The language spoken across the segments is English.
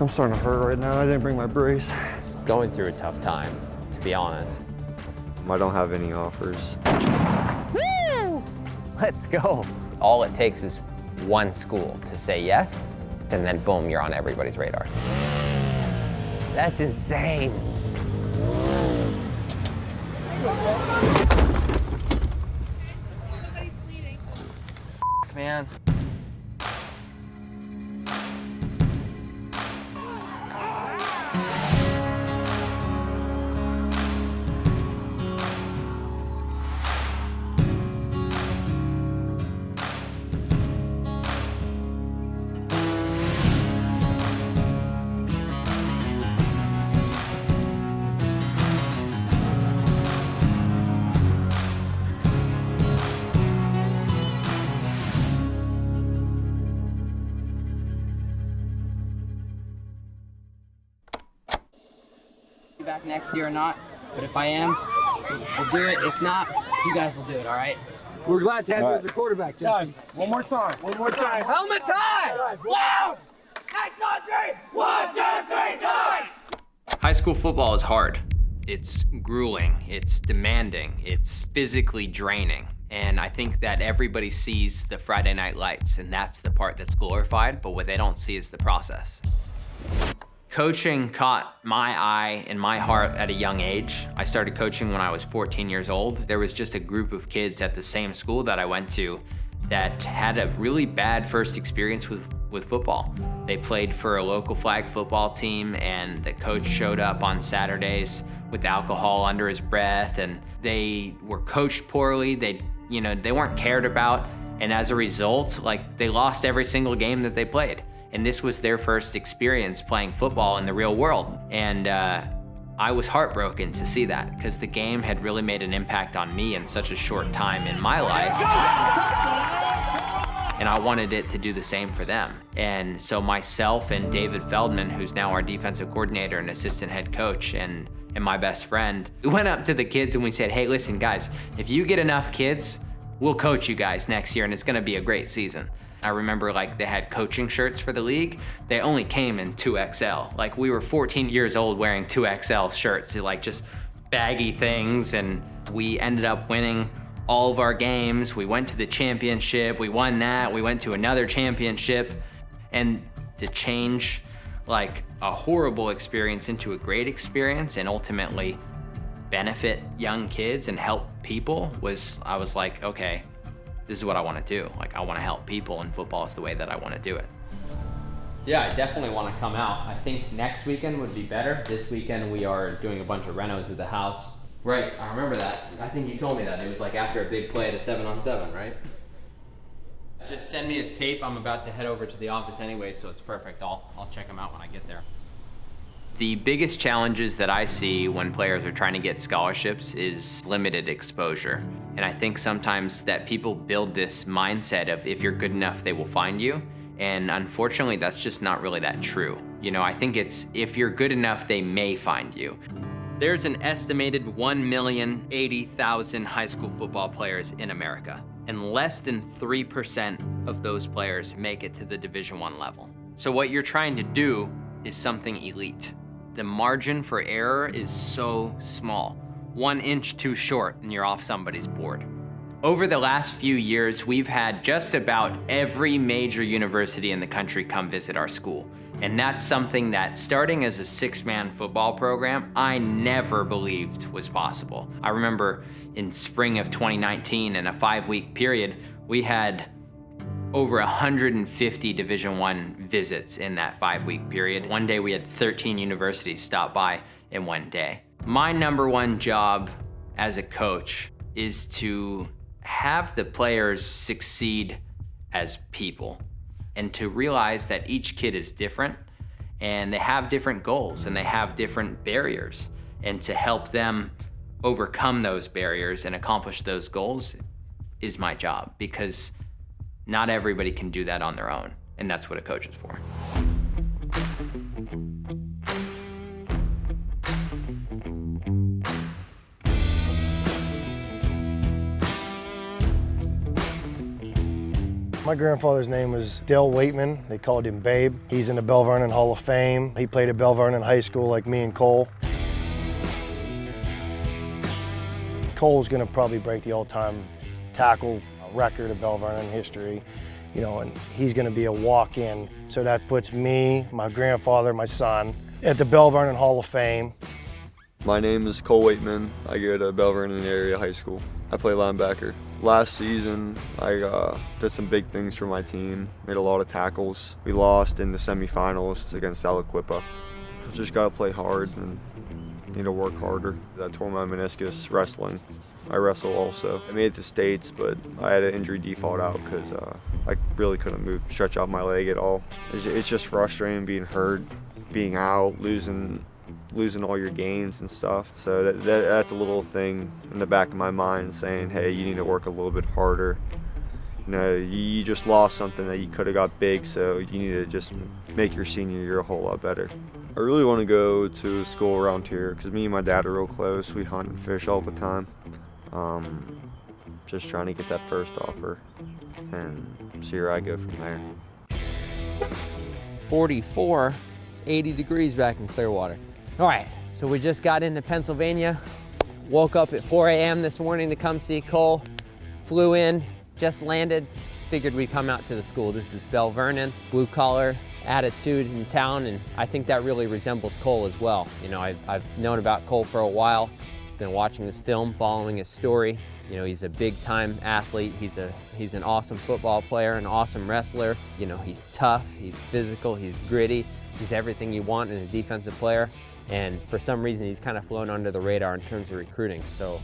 I'm starting to hurt right now. I didn't bring my brace. It's going through a tough time, to be honest. I don't have any offers. Woo! Let's go. All it takes is one school to say yes, and then boom, you're on everybody's radar. That's insane. Man. Back next year or not, but if I am, we'll do it. If not, you guys will do it, all right? We're glad to have you as a quarterback, Jesse. One more time. Helmet time! Loud! Next on three! 1, 2, 3, 9! High school football is hard. It's grueling, it's demanding, it's physically draining. And I think that everybody sees the Friday night lights, and that's the part that's glorified, but what they don't see is the process. Coaching caught my eye and my heart at a young age. I started coaching when I was 14 years old. There was just a group of kids at the same school that I went to that had a really bad first experience with football. They played for a local flag football team, and the coach showed up on Saturdays with alcohol under his breath, and they were coached poorly. They weren't cared about, and as a result, they lost every single game that they played. And this was their first experience playing football in the real world. And I was heartbroken to see that, because the game had really made an impact on me in such a short time in my life. And I wanted it to do the same for them. And so myself and David Feldman, who's now our defensive coordinator and assistant head coach, and my best friend, we went up to the kids and we said, hey, listen guys, if you get enough kids, we'll coach you guys next year, and it's gonna be a great season. I remember they had coaching shirts for the league. They only came in 2XL. We were 14 years old wearing 2XL shirts, just baggy things, and we ended up winning all of our games. We went to the championship, we won that, we went to another championship. And to change a horrible experience into a great experience and ultimately benefit young kids and help people I was like, okay, this is what I want to do. I want to help people, and football is the way that I want to do it. Yeah, I definitely want to come out. I think next weekend would be better. This weekend we are doing a bunch of renos of the house. Right, I remember that. I think you told me that. It was after a big play at a 7-on-7, right? Just send me his tape. I'm about to head over to the office anyway, so it's perfect. I'll check him out when I get there. The biggest challenges that I see when players are trying to get scholarships is limited exposure. And I think sometimes that people build this mindset of if you're good enough, they will find you. And unfortunately, that's just not really that true. I think it's if you're good enough, they may find you. There's an estimated 1,080,000 high school football players in America, and less than 3% of those players make it to the Division I level. So what you're trying to do is something elite. The margin for error is so small. 1 inch too short and you're off somebody's board. Over the last few years, we've had just about every major university in the country come visit our school. And that's something that, starting as a 6-man football program, I never believed was possible. I remember in spring of 2019, in a 5-week period, we had over 150 Division I visits in that 5-week period. One day we had 13 universities stop by in one day. My number one job as a coach is to have the players succeed as people, and to realize that each kid is different and they have different goals and they have different barriers, and to help them overcome those barriers and accomplish those goals is my job, because not everybody can do that on their own, and that's what a coach is for. My grandfather's name was Dale Waitman. They called him Babe. He's in the Bell Vernon Hall of Fame. He played at Bell Vernon High School like me and Cole. Cole's gonna probably break the all-time tackle record of Bell Vernon history, you know, and he's gonna be a walk-in. So that puts me, my grandfather, my son, at the Bell Vernon Hall of Fame. My name is Cole Waitman. I go to Bell Vernon area high school. I play linebacker. Last season, I did some big things for my team. Made a lot of tackles. We lost in the semifinals against Aliquippa. Just gotta play hard and need to work harder. I tore my meniscus wrestling. I wrestle also. I made it to states, but I had an injury default out because I really couldn't move, stretch out my leg at all. It's just frustrating being hurt, being out, losing all your gains and stuff. So that's a little thing in the back of my mind saying, hey, you need to work a little bit harder. You know, you just lost something that you could have got big, so you need to just make your senior year a whole lot better. I really want to go to school around here because me and my dad are real close. We hunt and fish all the time. Just trying to get that first offer and see where I go from there. 44, it's 80 degrees back in Clearwater. All right, so we just got into Pennsylvania. Woke up at 4 a.m. this morning to come see Cole. Flew in, just landed, figured we'd come out to the school. This is Bell Vernon, blue collar attitude in town, and I think that really resembles Cole as well. You know, I've known about Cole for a while, been watching his film, following his story. You know, he's a big time athlete. He's an awesome football player, an awesome wrestler. You know, he's tough, he's physical, he's gritty. He's everything you want in a defensive player. And for some reason, he's kind of flown under the radar in terms of recruiting. So,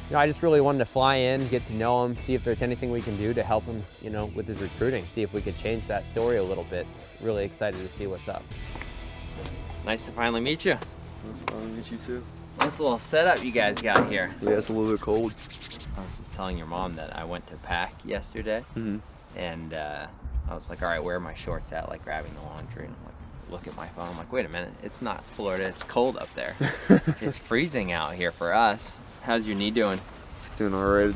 you know, I just really wanted to fly in, get to know him, see if there's anything we can do to help him, you know, with his recruiting, see if we could change that story a little bit. Really excited to see what's up. Nice to finally meet you. Nice to finally meet you too. Nice little setup you guys got here. Yeah, it's a little bit cold. I was just telling your mom that I went to pack yesterday, and I was like, all right, where are my shorts at? Like grabbing the laundry, and I'm like, look at my phone. I'm like, wait a minute, it's not Florida, it's cold up there. It's freezing out here for us. How's your knee doing? It's doing all right.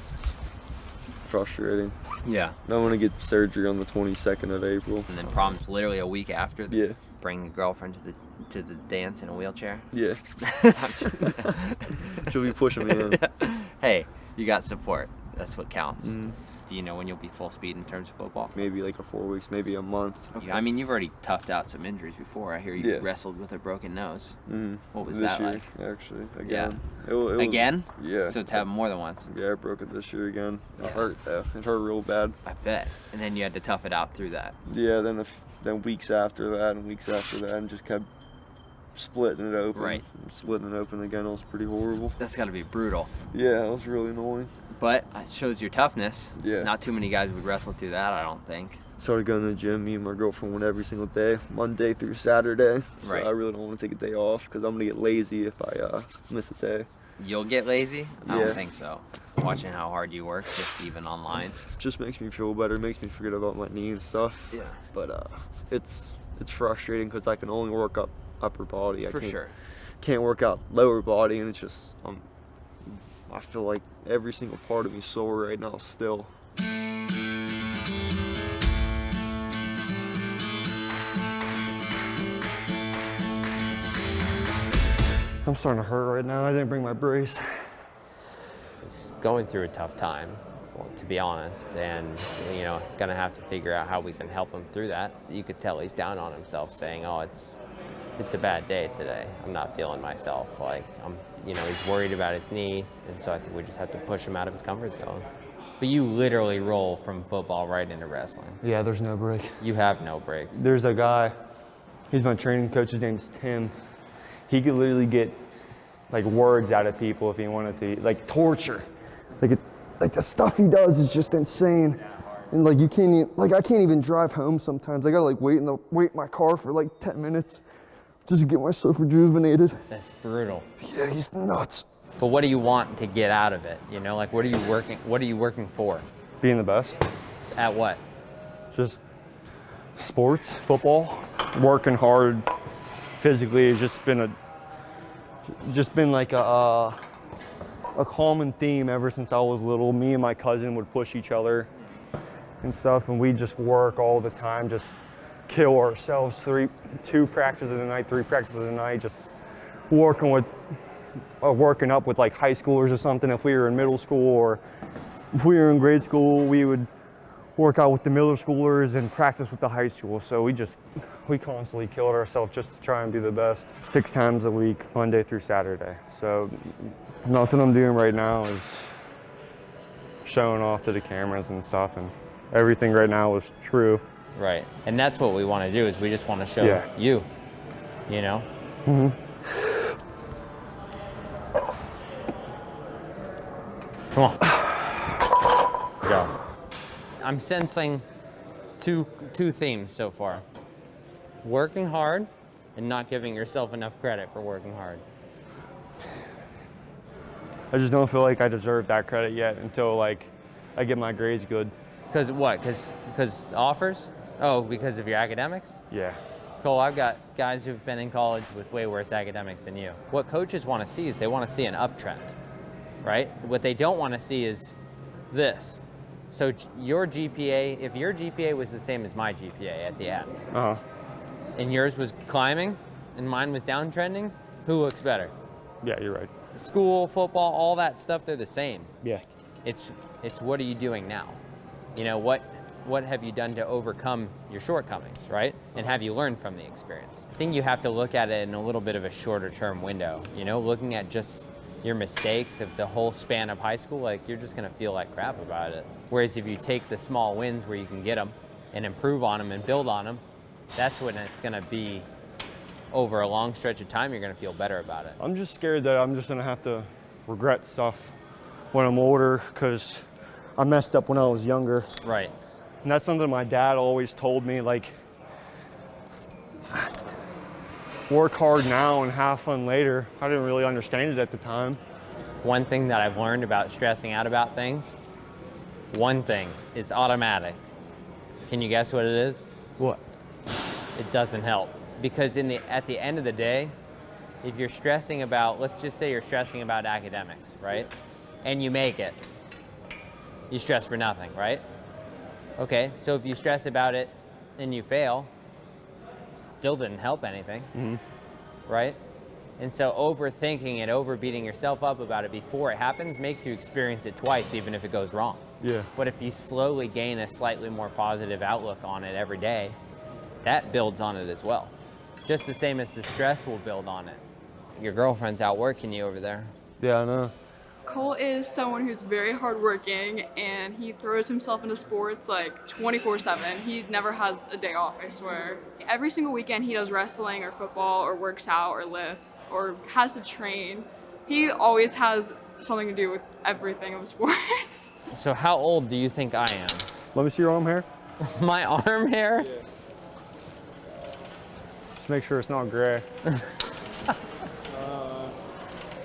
Frustrating. Yeah. I want to get surgery on the 22nd of April. And then prom's literally a week after. Yeah. Bring a girlfriend to the dance in a wheelchair. Yeah. She'll be pushing me in. Hey, you got support. That's what counts. Do you know when you'll be full speed in terms of football? Maybe like 4 weeks, maybe a month. Okay. I mean, you've already toughed out some injuries before. I hear you wrestled with a broken nose. What was that like? Actually, again. Yeah. Again? Yeah. So it's happened more than once. Yeah, I broke it this year again. It hurt though. It hurt real bad. I bet. And then you had to tough it out through that. Yeah. Then weeks after that, and just kept splitting it open. Right. Splitting it open again. It was pretty horrible. That's got to be brutal. Yeah, it was really annoying. But it shows your toughness. Yeah. Not too many guys would wrestle through that, I don't think. Started going to the gym. Me and my girlfriend went every single day, Monday through Saturday. So right. I really don't want to take a day off because I'm going to get lazy if I miss a day. You'll get lazy? I Yeah. don't think so. Watching how hard you work, just even online. Just makes me feel better. Makes me forget about my knee and stuff. Yeah. But it's frustrating because I can only work up upper body. For sure. Can't work out lower body, and it's just I feel like every single part of me is sore right now still. I'm starting to hurt right now. I didn't bring my brace. He's going through a tough time, well, to be honest, and you know, gonna have to figure out how we can help him through that. You could tell he's down on himself, saying, "Oh, it's a bad day today. I'm not feeling myself." Like you know, he's worried about his knee, and so I think we just have to push him out of his comfort zone. But you literally roll from football right into wrestling. Yeah, there's no break. You have no breaks. There's a guy, he's my training coach, his name's Tim. He could literally get like words out of people if he wanted to, like torture. Like the stuff he does is just insane. And like I can't even drive home sometimes. I gotta like wait in my car for like 10 minutes just to get myself rejuvenated. That's brutal. Yeah, he's nuts. But what do you want to get out of it? You know, like what are you working for? Being the best. At what? Just sports, football, working hard physically has just been like a common theme ever since I was little. Me and my cousin would push each other and stuff, and we just work all the time, just kill ourselves. 2 practices a night, 3 practices a night, just working up with like high schoolers or something. If we were in middle school or if we were in grade school, we would work out with the middle schoolers and practice with the high school. So we constantly killed ourselves just to try and be the best. 6 times a week, Monday through Saturday. So nothing I'm doing right now is showing off to the cameras and stuff, and everything right now is true. Right, and that's what we want to do, is we just want to show you, you know? Mm-hmm. Come on. Go. I'm sensing two themes so far. Working hard and not giving yourself enough credit for working hard. I just don't feel like I deserve that credit yet until like I get my grades good. Because what? Because offers? Oh, because of your academics? Yeah. Cole, I've got guys who've been in college with way worse academics than you. What coaches want to see is they want to see an uptrend, right? What they don't want to see is this. So your GPA, if your GPA was the same as my GPA at the end, and yours was climbing and mine was downtrending, who looks better? Yeah, you're right. School, football, all that stuff, they're the same. Yeah. It's what are you doing now? You know, what have you done to overcome your shortcomings, right? And have you learned from the experience? I think you have to look at it in a little bit of a shorter term window, you know, looking at just your mistakes of the whole span of high school, like you're just gonna feel like crap about it. Whereas if you take the small wins where you can get them and improve on them and build on them, that's when it's gonna be over a long stretch of time, you're gonna feel better about it. I'm just scared that I'm just gonna have to regret stuff when I'm older, because I messed up when I was younger. Right. And that's something my dad always told me, like, work hard now and have fun later. I didn't really understand it at the time. One thing that I've learned about stressing out about things, one thing, it's automatic. Can you guess what it is? What? It doesn't help. Because at the end of the day, if you're stressing about, let's just say you're stressing about academics, right? And you make it, you stress for nothing, right? Okay, so if you stress about it and you fail, still didn't help anything, right? And so overthinking and overbeating yourself up about it before it happens makes you experience it twice, even if it goes wrong. Yeah. But if you slowly gain a slightly more positive outlook on it every day, that builds on it as well. Just the same as the stress will build on it. Your girlfriend's out working you over there. Yeah, I know. Cole is someone who's very hardworking, and he throws himself into sports like 24/7. He never has a day off, I swear. Every single weekend he does wrestling or football or works out or lifts or has to train. He always has something to do with everything of sports. So how old do you think I am? Let me see your arm hair. My arm hair? Yeah. Just make sure it's not gray.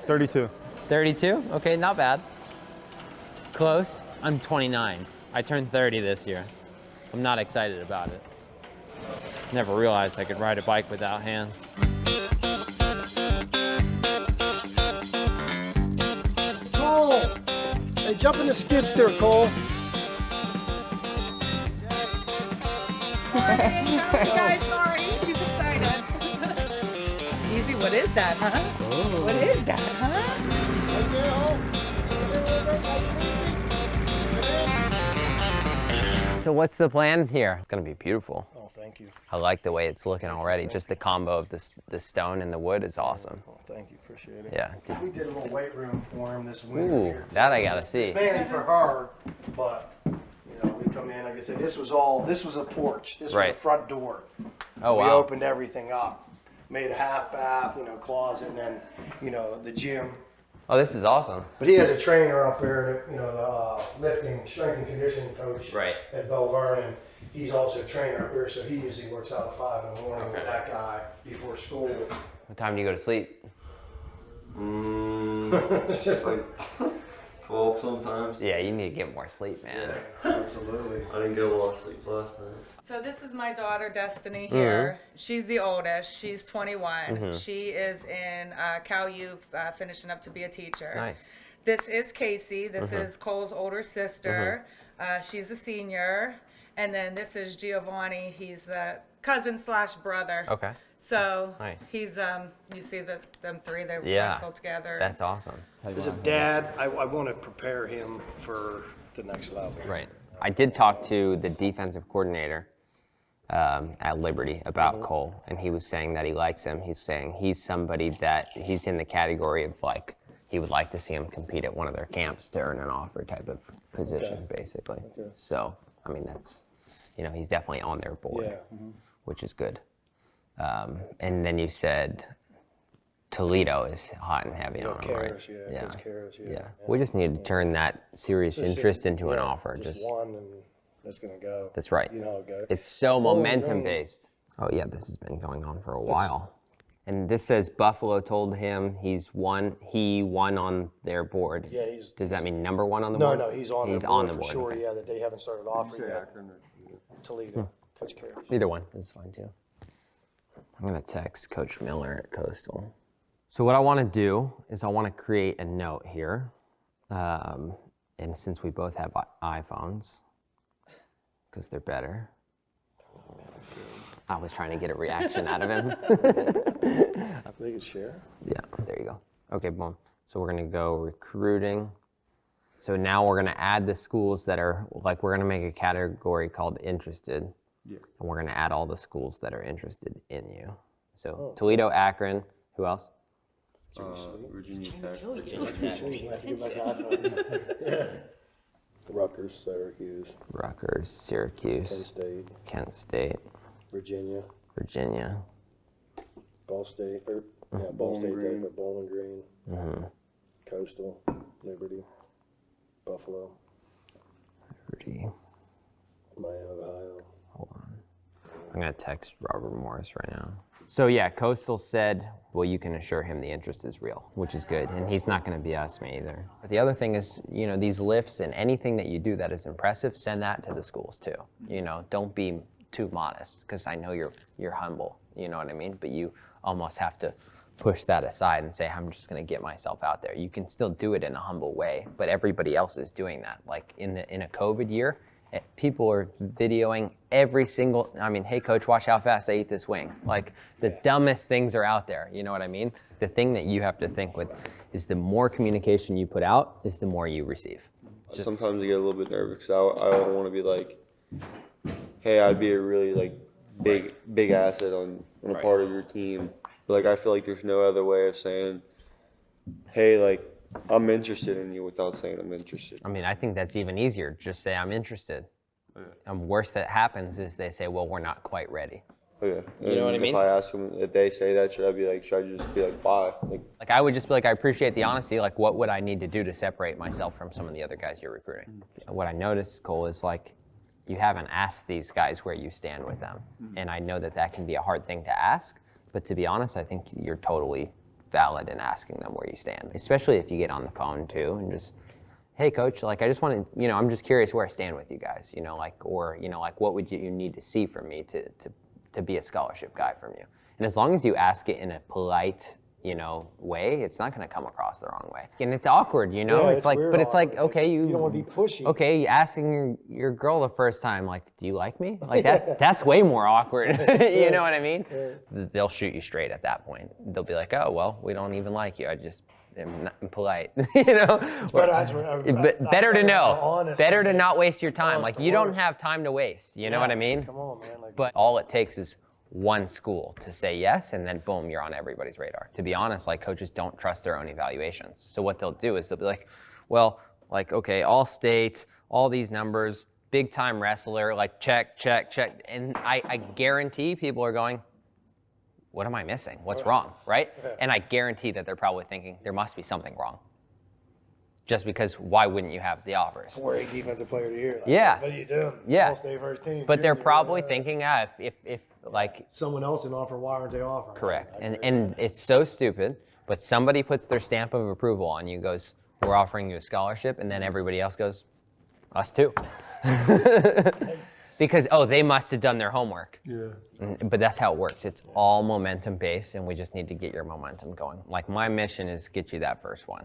32. 32? Okay, not bad. Close. I'm 29. I turned 30 this year. I'm not excited about it. Never realized I could ride a bike without hands. Cole! Hey, jump in the skid steer, Cole. Guys, sorry, she's excited. Easy, what is that, huh? Oh. What is that, huh? So what's the plan here? It's gonna be beautiful. Oh, thank you. I like the way it's looking already. Just the combo of the stone and the wood is awesome. Oh, thank you, appreciate it. Yeah. We did a little weight room for him this winter Ooh, here. that I gotta see. It's mainly for her, but you know, we come in, like I said, this was a porch. This was Right. the front door. Oh, We wow. opened everything up, made a half bath, you know, closet, and then, you know, the gym. Oh, this is awesome. But he has a trainer up there, you know, the lifting, strength and conditioning coach Right. at Bell Vernon. He's also a trainer up here, so he usually works out at 5 in the morning with Okay. that guy before school. What time do you go to sleep? Like 12 sometimes. Yeah, you need to get more sleep, man. Absolutely. I didn't get a lot of sleep last night. So this is my daughter, Destiny, here. She's the oldest. She's 21. She is in Cal U, finishing up to be a teacher. Nice. This is Casey. This is Cole's older sister. She's a senior. And then this is Giovanni. He's the cousin / brother. Okay. So Nice. he's you see them three, they Yeah. wrestle together. That's awesome. As a dad, I want to prepare him for the next level. Right. I did talk to the defensive coordinator at Liberty about Cole, and he was saying that he likes him. He's saying he's somebody that he's in the category of like he would like to see him compete at one of their camps to earn an offer type of position, basically. Okay. So, I mean, that's, he's definitely on their board, which is good. And then you said Toledo is hot and heavy on him, right? Yeah. We just need to turn that serious interest into an offer. Just one, and it's gonna go. That's right. You know how it goes. It's so momentum based. Oh yeah, this has been going on for a while. And this says Buffalo told him he won on their board. Yeah, Does that mean number one on the No, board? no, he's on He's the on board the for board. sure. Okay. Yeah, that they haven't started offering yet. Toledo, Coach Carey. Either one is fine too. I'm gonna text Coach Miller at Coastal. So what I want to do is I want to create a note here, and since we both have iPhones, because they're better. I was trying to get a reaction out of him. They can share. Yeah, there you go. Okay, boom. So we're gonna go recruiting. So now we're gonna add the schools that are, like, we're gonna make a category called interested. Yeah. And we're gonna add all the schools that are interested in you. So Toledo, Akron, who else? Virginia Tech. Rutgers, Syracuse, Rutgers, Syracuse, Kent State, Virginia, Ball State, Ball State, Green. but Bowling Green, Coastal, Liberty, Buffalo, Liberty. Miami, Ohio. Hold on. I'm gonna text Robert Morris right now. So yeah, Coastal said, well, you can assure him the interest is real, which is good, and he's not gonna BS me either. But the other thing is, these lifts and anything that you do that is impressive, send that to the schools too. Don't be too modest, because I know you're humble, you know what I mean? But you almost have to push that aside and say, I'm just gonna get myself out there. You can still do it in a humble way, but everybody else is doing that. Like in a COVID year, people are videoing every single, hey coach, watch how fast I eat this wing. Like the dumbest things are out there, you know what I mean? The thing that you have to think with is the more communication you put out is the more you receive. Sometimes I get a little bit nervous because I don't want to be like, hey, I'd be a really big asset on a part of your team. But I feel like there's no other way of saying, hey, I'm interested in you without saying I'm interested. I think that's even easier. Just say I'm interested. And worst that happens is they say, well, we're not quite ready. Okay. You know what I mean? If I ask them, if they say that, should I just be like, bye? I would just be like, I appreciate the honesty. What would I need to do to separate myself from some of the other guys you're recruiting? What I noticed, Cole, is you haven't asked these guys where you stand with them. And I know that can be a hard thing to ask. But to be honest, I think you're totally valid in asking them where you stand, especially if you get on the phone too and just, hey coach, I just want to, I'm just curious where I stand with you guys, what would you need to see from me to be a scholarship guy from you? And as long as you ask it in a polite, way, it's not going to come across the wrong way. And it's awkward, Yeah, it's but it's awkward. okay, You don't want to be pushy. okay, asking your girl the first time, do you like me? That's way more awkward. You know what I mean? Yeah. They'll shoot you straight at that point. They'll be like, oh, well, we don't even like you. I just am not polite, But better to know. Better to not waste your time. You don't have time to waste. You know what I mean? Come on, man. But all it takes is one school to say yes, and then boom, you're on everybody's radar. To be honest, coaches don't trust their own evaluations. So what they'll do is they'll be like, well, okay, all state, all these numbers, big time wrestler, check. And I guarantee people are going, what am I missing? What's wrong, right? And I guarantee that they're probably thinking there must be something wrong. Just because why wouldn't you have the offers? 4A defensive player of the year. Yeah. What are you doing? Yeah. All-state first team. But they're junior, probably thinking, if someone else an offer, why aren't they offering? correct. And it's so stupid, but somebody puts their stamp of approval on you, goes, we're offering you a scholarship, and then everybody else goes, us too. Because, they must have done their homework. Yeah. But that's how it works. It's all momentum based, and we just need to get your momentum going. My mission is get you that first one.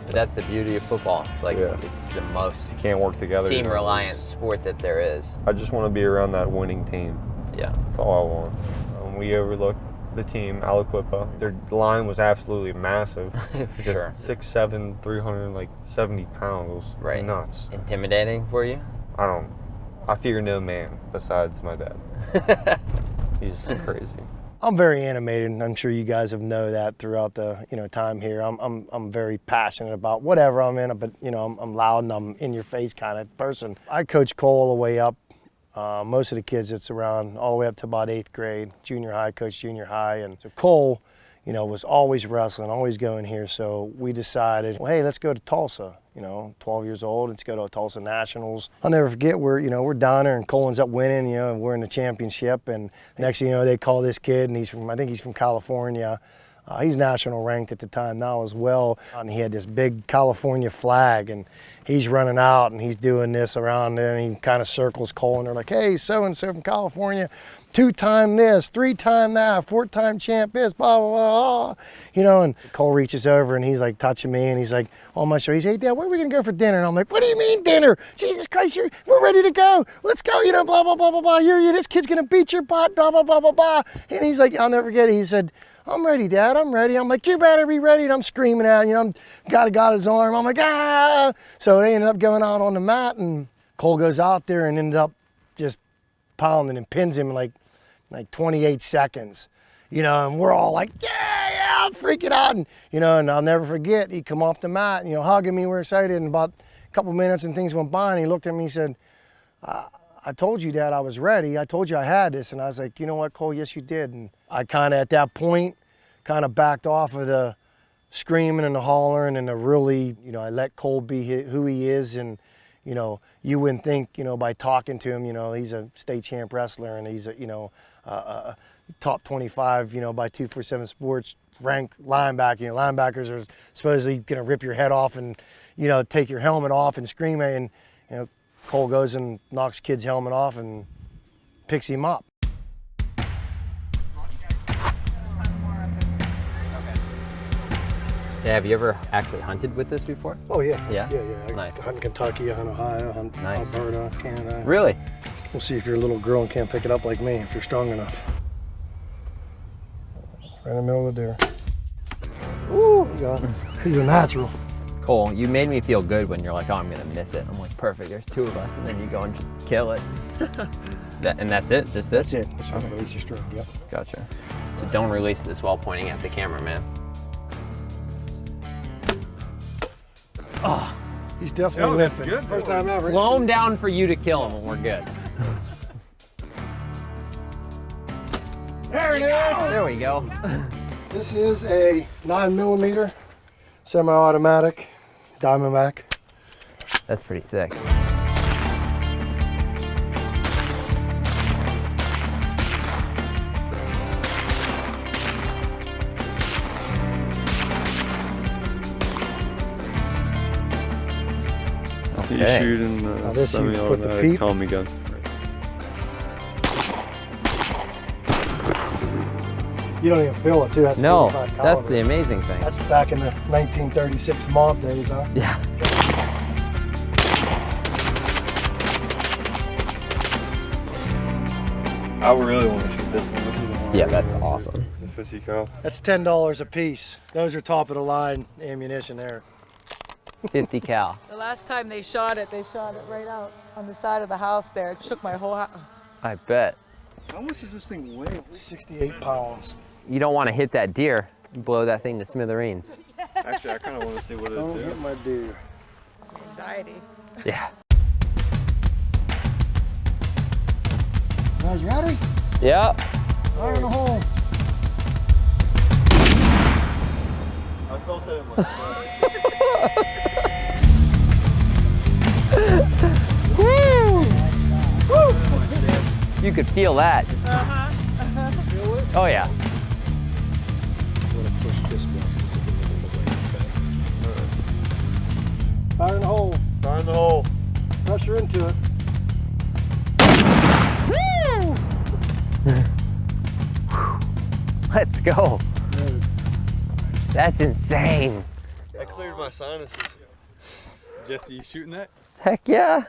But that's the beauty of football. It's like, it's the most Can't work together. team-reliant sport that there is. I just want to be around that winning team. Yeah. That's all I want. We overlooked the team, Aliquippa. Their line was absolutely massive. Sure. 6'7", 370 pounds. It was Right. nuts. Intimidating for you? I fear no man besides my dad. He's crazy. I'm very animated, and I'm sure you guys have known that throughout the time here. I'm very passionate about whatever I'm in, but I'm loud and I'm in your face kind of person. I coach Cole all the way up. Most of the kids it's around all the way up to about 8th grade, junior high, coach junior high, and so Cole, was always wrestling, always going here. So we decided, well, hey, let's go to Tulsa. 12 years old, let's go to Tulsa Nationals. I'll never forget, we're down there and Cole ends up winning, and we're in the championship. And next thing you know, they call this kid, and I think he's from California. He's national ranked at the time now as well. And he had this big California flag, and he's running out and he's doing this around there, and he kind of circles Cole, and they're like, hey, so-and-so from California, 2-time this, 3-time that, 4-time champ this, blah, blah, blah. And Cole reaches over and he's like touching me, and he's like on my shoulder. He's like, hey, Dad, where are we gonna go for dinner? And I'm like, what do you mean dinner? Jesus Christ, we're ready to go. Let's go, blah, blah, blah, blah, blah. This kid's gonna beat your butt, blah, blah, blah, blah, blah. And he's like, I'll never forget it. He said, I'm ready, Dad, I'm ready. I'm like, you better be ready. And I'm screaming out, got his arm. I'm like, ah. So they ended up going out on the mat, and Cole goes out there and ended up just pounding and pins him in like 28 seconds. And we're all like, yeah, I'm freaking out. And, and I'll never forget, he come off the mat and, hugging me, we're excited. And about a couple minutes and things went by, and he looked at me and said, I told you, Dad, I was ready. I told you I had this. And I was like, you know what, Cole, yes, you did. And I kind of, at that point, backed off of the screaming and the hollering and the really, I let Cole be who he is. And, you wouldn't think, by talking to him, he's a state champ wrestler, and he's a, top 25, by 247 Sports ranked linebacker. Linebackers are supposedly going to rip your head off and, take your helmet off and scream at you. And, Cole goes and knocks kid's helmet off and picks him up. So have you ever actually hunted with this before? Oh yeah. Yeah? Yeah. Nice. I hunt in Kentucky, I hunt Ohio, I hunt Alberta, Canada. Really? We'll see if you're a little girl and can't pick it up like me, if you're strong enough. Right in the middle of the deer. Ooh. There you go. He's a natural. Cole, you made me feel good when you're like, oh, I'm gonna miss it. I'm like, perfect, there's 2 of us, and then you go and just kill it. And that's it? Just this? That's it. It's gonna release your stroke, yep. Gotcha. So don't release this while pointing at the camera, man. Oh, he's definitely lifting. It's the first time ever. Slow him down for you to kill him, and we're good. There it is. There we go. This is a 9mm semi-automatic Diamondback. That's pretty sick. You shoot in the semi-automatic Tommy gun. You don't even feel it, too. That's no, 45 caliber. That's the amazing thing. That's back in the 1936 mob days, huh? Yeah. I really want to shoot this one. This is the one. Yeah, that's awesome. The 50 cal. That's $10 a piece. Those are top of the line ammunition there. 50 cal. The last time they shot it right out on the side of the house there. It shook my whole house. I bet. How much does this thing weigh? 68 pounds. You don't want to hit that deer, blow that thing to smithereens. Actually, I kind of want to see what it'll do. Don't hit my deer. Anxiety. Yeah. Guys, ready? Yeah. Fire in the hole. I felt it in my Woo! Woo! You could feel that. Just... Feel it? Oh yeah. I'm gonna push this one just to get a little bit away, okay? Fire in the hole. Fire in the hole. Pressure into it. Let's go. That's insane. That cleared my sinuses. Jesse, you shooting that? Heck yeah.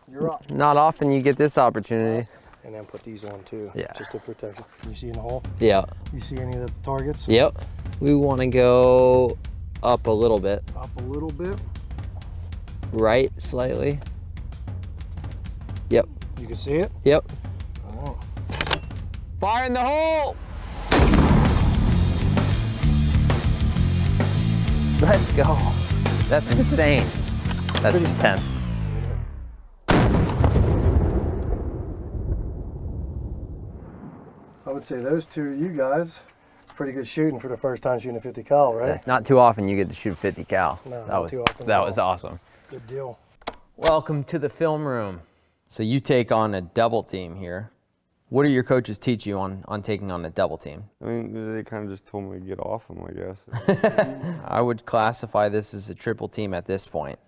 You're up. Not often you get this opportunity. And then put these on too. Yeah. Just to protect it. Can you see in the hole? Yeah. You see any of the targets? Yep. We want to go up a little bit. Up a little bit. Right, slightly. Yep. You can see it? Yep. Oh. Fire in the hole! Let's go. That's insane. That's intense. I would say those two, you guys, pretty good shooting for the first time shooting a 50 cal, right? Not too often you get to shoot 50 cal. No, that was awesome. Good deal. Welcome to the film room. So you take on a double team here. What do your coaches teach you on taking on a double team? I mean, they kind of just told me to get off them, I guess. I would classify this as a triple team at this point.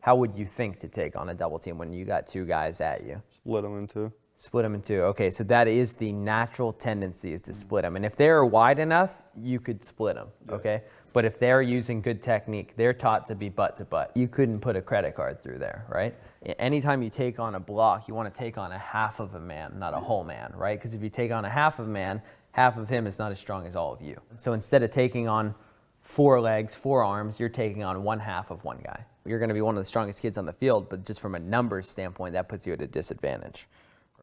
How would you think to take on a double team when you got two guys at you? Split them in two. Split them in two. Okay, so that is the natural tendency, is to split them. And if they're wide enough, you could split them, okay? But if they're using good technique, they're taught to be butt to butt. You couldn't put a credit card through there, right? Anytime you take on a block, you want to take on a half of a man, not a whole man, right? Because if you take on a half of a man, half of him is not as strong as all of you. So instead of taking on 4 legs, 4 arms, you're taking on one half of one guy. You're going to be one of the strongest kids on the field, but just from a numbers standpoint, that puts you at a disadvantage.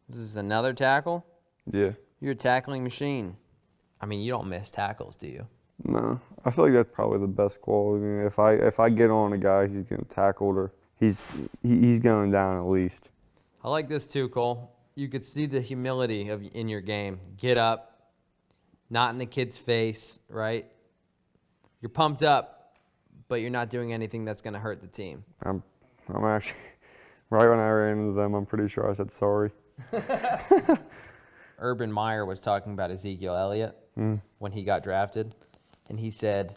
This is another tackle? Yeah. You're a tackling machine. I mean, you don't miss tackles, do you? No. I feel like that's probably the best quality. I mean, if I get on a guy, he's getting tackled or he's going down at least. I like this too, Cole. You could see the humility in your game. Get up, not in the kid's face, right? You're pumped up, but you're not doing anything that's going to hurt the team. I'm actually, right when I ran into them, I'm pretty sure I said sorry. Urban Meyer was talking about Ezekiel Elliott when he got drafted, and he said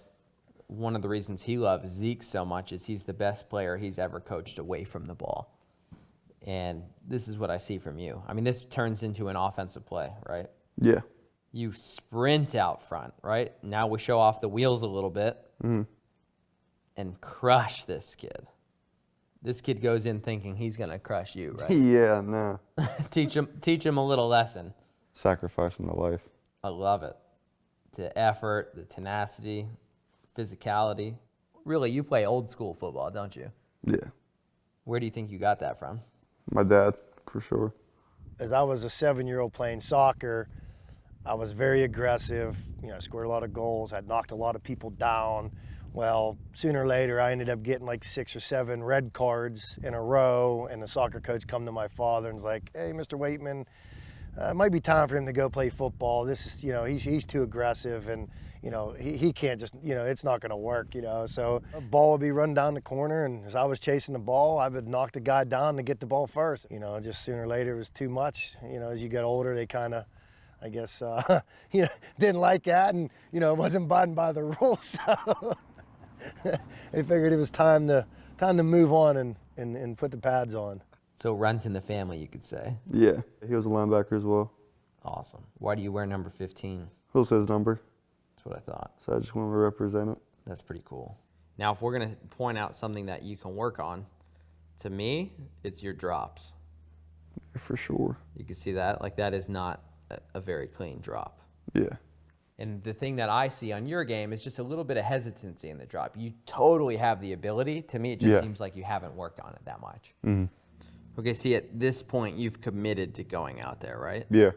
one of the reasons he loves Zeke so much is he's the best player he's ever coached away from the ball. And this is what I see from you. I mean, this turns into an offensive play, right? Yeah. You sprint out front, right? Now we show off the wheels a little bit and crush this kid. This kid goes in thinking he's going to crush you, right? Yeah, no. Teach him a little lesson. Sacrificing the life. I love it. The effort, the tenacity, physicality. Really, you play old school football, don't you? Yeah. Where do you think you got that from? My dad, for sure. As I was a 7-year-old playing soccer, I was very aggressive, scored a lot of goals, had knocked a lot of people down. Well, sooner or later, I ended up getting like 6 or 7 red cards in a row, and the soccer coach come to my father and was like, "Hey, Mr. Waitman, it might be time for him to go play football. This is, he's too aggressive, and he can't just, it's not going to work, So a ball would be run down the corner, and as I was chasing the ball, I would knock the guy down to get the ball first. Just sooner or later, it was too much. As you get older, they kind of, I guess, didn't like that, and wasn't abiding by the rules. So they figured it was time to move on and put the pads on. So runs in the family, you could say. Yeah. He was a linebacker as well. Awesome. Why do you wear number 15? Who's his number? That's what I thought. So I just wanted to represent it. That's pretty cool. Now, if we're going to point out something that you can work on, to me, it's your drops. For sure. You can see that. Like, that is not a very clean drop. Yeah. And the thing that I see on your game is just a little bit of hesitancy in the drop. You totally have the ability. To me, it just seems like you haven't worked on it that much. Mm-hmm. Okay, see, at this point, you've committed to going out there, right? Yeah.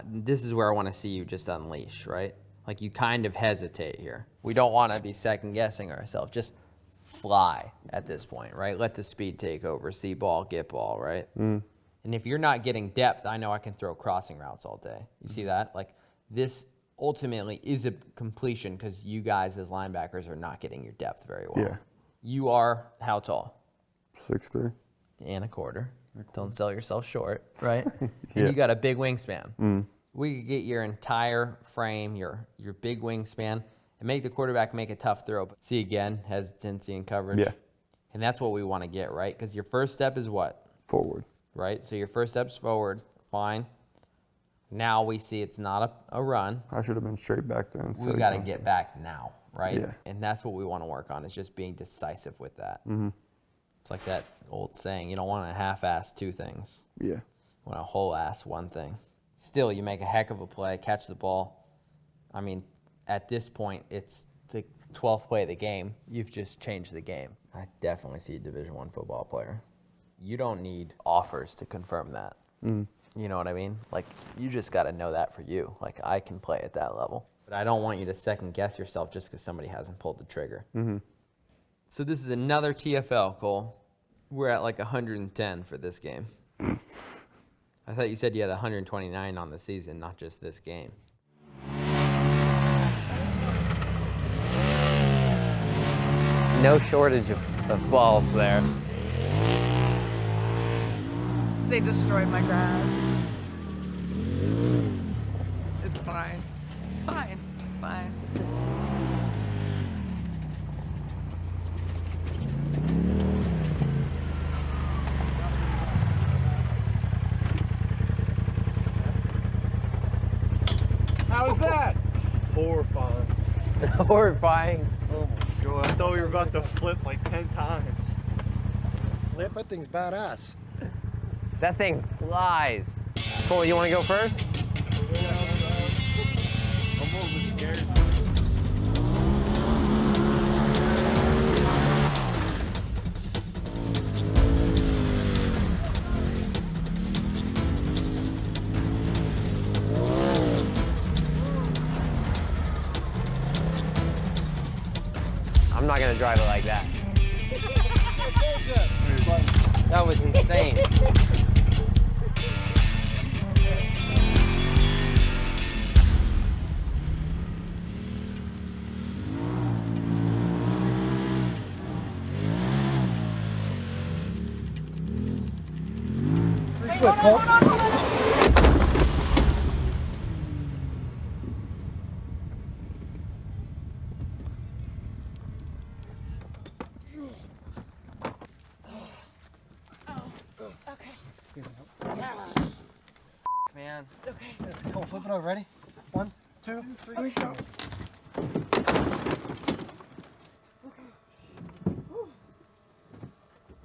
This is where I want to see you just unleash, right? Like, you kind of hesitate here. We don't want to be second-guessing ourselves. Just fly at this point, right? Let the speed take over. See ball, get ball, right? And if you're not getting depth, I know I can throw crossing routes all day. You see that? Like, this ultimately is a completion because you guys as linebackers are not getting your depth very well. Yeah. You are how tall? 6'3". And a quarter. Don't sell yourself short, right? Yeah. And you got a big wingspan. We could get your entire frame, your big wingspan, and make the quarterback make a tough throw. But see, again, hesitancy and coverage. Yeah. And that's what we want to get, right? Because your first step is what? Forward. Right? So your first step's forward. Fine. Now we see it's not a run. I should have been straight back then. We got to get back now, right? Yeah. And that's what we want to work on, is just being decisive with that. Mm-hmm. It's like that old saying, you don't want to half-ass 2 things. Yeah. You want to whole-ass 1 thing. Still, you make a heck of a play, catch the ball. I mean, at this point, it's the 12th play of the game. You've just changed the game. I definitely see a Division I football player. You don't need offers to confirm that. Mm-hmm. You know what I mean? Like, you just got to know that for you. Like, I can play at that level. But I don't want you to second guess yourself just because somebody hasn't pulled the trigger. Mm-hmm. So this is another TFL, Cole. We're at like 110 for this game. I thought you said you had 129 on the season, not just this game. No shortage of balls there. They destroyed my grass. It's fine. It's fine. It's fine. How was that? Horrifying. Horrifying. Oh my god, I thought we were about to flip like 10 times. Flip, that thing's badass. That thing flies. Cole, you want to go first? I'm a little bit scared. I'm not going to drive it like that. That was insane. Man. Come on, flip it over. Ready? 1, 2, 3. Okay, go.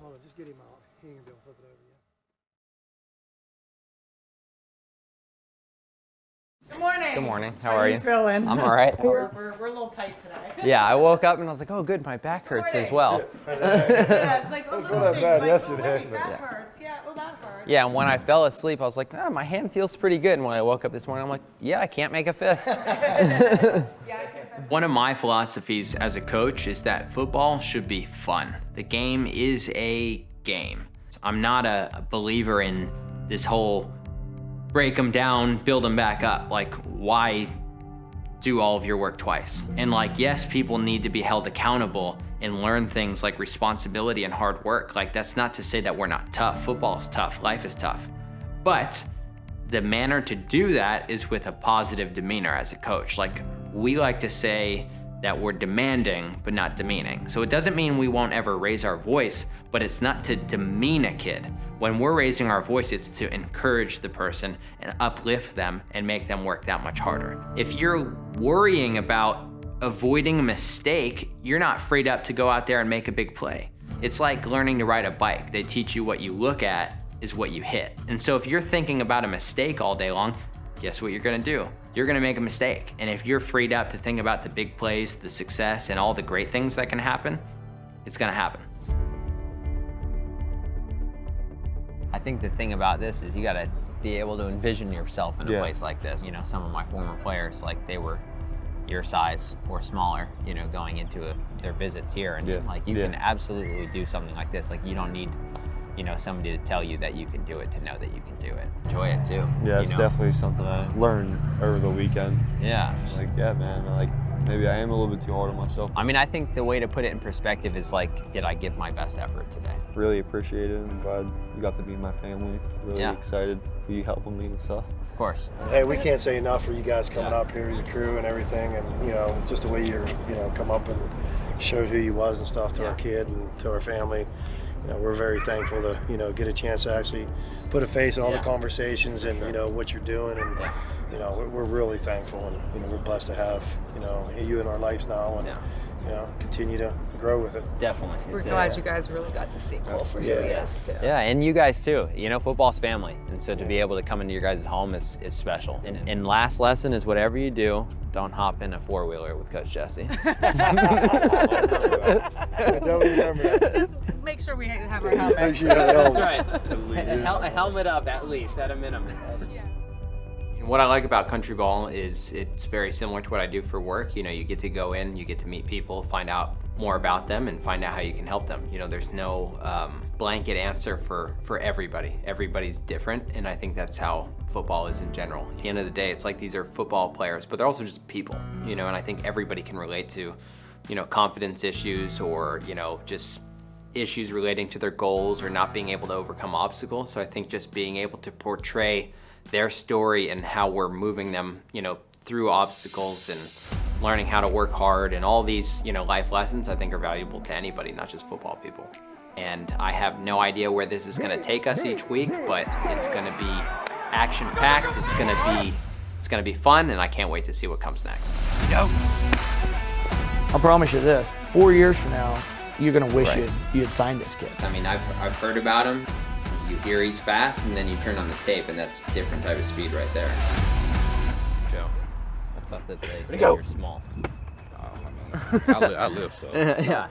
Hold on, just get him out. He ain't gonna be able to flip it over yet. Good morning. Good morning. How are you? Feeling? I'm all right. We're a little tight today. Yeah, I woke up and I was like, oh, good, my back hurts as well. Yeah, it's like a little that thing. bad It's like, yesterday, oh, wait, that hurts. Yeah, well, that hurts. Yeah, and when I fell asleep, I was like, my hand feels pretty good. And when I woke up this morning, I'm like, yeah, I can't make a fist. One of my philosophies as a coach is that football should be fun. The game is a game. I'm not a believer in this whole break them down, build them back up. Like, why do all of your work twice? And like, yes, people need to be held accountable and learn things like responsibility and hard work. Like, that's not to say that we're not tough. Football is tough, life is tough. But the manner to do that is with a positive demeanor as a coach. Like, we like to say that we're demanding, but not demeaning. So it doesn't mean we won't ever raise our voice, but it's not to demean a kid. When we're raising our voice, it's to encourage the person and uplift them and make them work that much harder. If you're worrying about avoiding a mistake, you're not freed up to go out there and make a big play. It's like learning to ride a bike. They teach you what you look at is what you hit. And so if you're thinking about a mistake all day long, guess what you're gonna do? You're gonna make a mistake. And if you're freed up to think about the big plays, the success, and all the great things that can happen, it's gonna happen. I think the thing about this is you gotta be able to envision yourself in a place like this. You know, some of my former players, like, they were your size or smaller, you know, going into their visits here. And like, you can absolutely do something like this. Like, you don't need, you know, somebody to tell you that you can do it to know that you can do it. Enjoy it too. Yeah, it's definitely something I learned over the weekend. Yeah. Like, yeah, man, like, maybe I am a little bit too hard on myself. I mean, I think the way to put it in perspective is like, did I give my best effort today? Really appreciate it. I'm glad you got to be my family. Really excited for you helping me and stuff. Of course. Hey, we can't say enough for you guys coming up here, your crew and everything, and you know, just the way you're, you know, come up and showed who you was and stuff to our kid and to our family. we're very thankful to, get a chance to actually put a face to all the Yeah. conversations and, what you're doing. And, we're really thankful, and, we're blessed to have, you in our lives now, and, continue to grow with it. Definitely. We're glad you guys really got to see Cole for who he is, too. Yeah, and you guys too. Football's family. And so to be able to come into your guys' home is special. And last lesson is whatever you do, don't hop in a four-wheeler with Coach Jesse. I don't remember that. Just make sure we have our helmets. That's right. A helmet up at least, at a minimum. What I like about country ball is it's very similar to what I do for work. You get to go in, you get to meet people, find out more about them, and find out how you can help them. There's no blanket answer for everybody. Everybody's different, and I think that's how football is in general. At the end of the day, it's like these are football players, but they're also just people, and I think everybody can relate to, confidence issues or, just issues relating to their goals or not being able to overcome obstacles. So I think just being able to portray their story and how we're moving them, through obstacles and learning how to work hard and all these, life lessons I think are valuable to anybody, not just football people. And I have no idea where this is gonna take us each week, but it's gonna be action-packed, it's gonna be fun, and I can't wait to see what comes next. I promise you this, 4 years from now, you're gonna wish you had signed this kid. I mean, I've heard about him. You hear he's fast, and then you turn on the tape, and that's a different type of speed right there. Joe, I thought that they said you're small. I live so. Yeah.